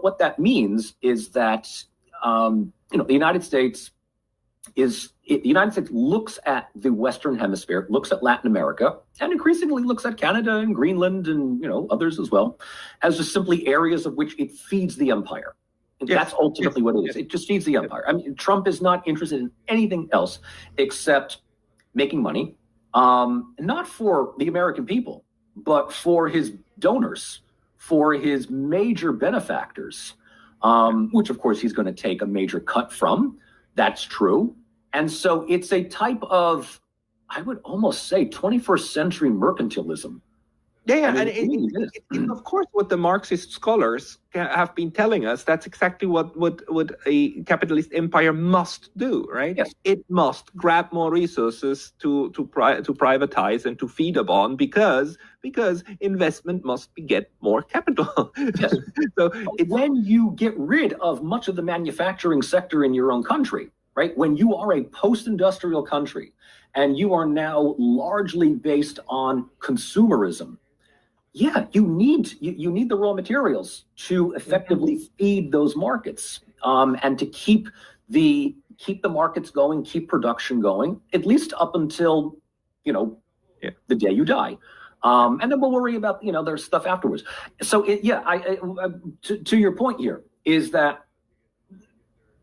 what that means is that the United States looks at the Western Hemisphere, looks at Latin America, and increasingly looks at Canada and Greenland and others as well, as just simply areas of which it feeds the empire. And that's ultimately what it is. It just feeds the empire. I mean, Trump is not interested in anything else except making money, not for the American people, but for his donors, for his major benefactors, which of course he's going to take a major cut from. That's true. And so it's a type of, I would almost say, 21st century mercantilism. Yeah, and it's of course what the Marxist scholars have been telling us. That's exactly what a capitalist empire must do, right? Yes. It must grab more resources to privatize and to feed upon because investment must get more capital. Yes. So when you get rid of much of the manufacturing sector in your own country, right? When you are a post-industrial country and you are now largely based on consumerism, yeah, you need the raw materials to effectively feed those markets, and to keep the markets going, keep production going, at least up until the day you die, and then we'll worry about their stuff afterwards. So to your point here is that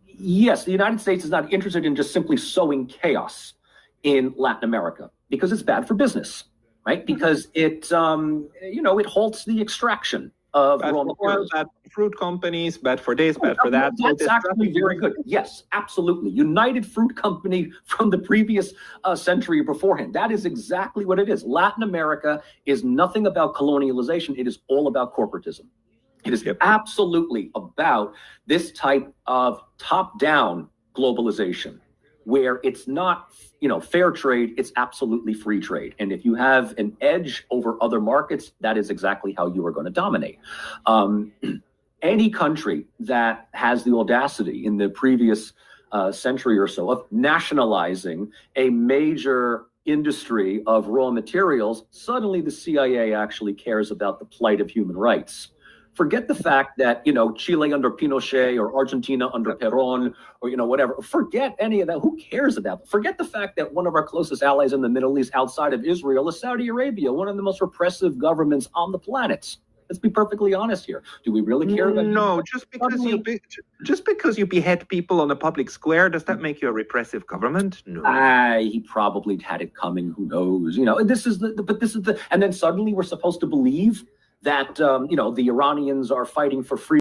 yes, the United States is not interested in just simply sowing chaos in Latin America because it's bad for business. Right, because it halts the extraction of raw materials. Bad for fruit companies, bad for this, bad for that. That's actually very good. Yes, absolutely. United Fruit Company from the previous century beforehand. That is exactly what it is. Latin America is nothing about colonialization. It is all about corporatism. It is absolutely about this type of top-down globalization, where it's not, fair trade, it's absolutely free trade. And if you have an edge over other markets, that is exactly how you are going to dominate. Any country that has the audacity in the previous century or so of nationalizing a major industry of raw materials, suddenly the CIA actually cares about the plight of human rights. Forget the fact that, Chile under Pinochet or Argentina under Perón or, whatever. Forget any of that. Who cares about that? Forget the fact that one of our closest allies in the Middle East outside of Israel is Saudi Arabia, one of the most repressive governments on the planet. Let's be perfectly honest here. Do we really care about No, just because you behead people on a public square, does that make you a repressive government? No. He probably had it coming. Who knows? And then suddenly we're supposed to believe that, the Iranians are fighting for freedom.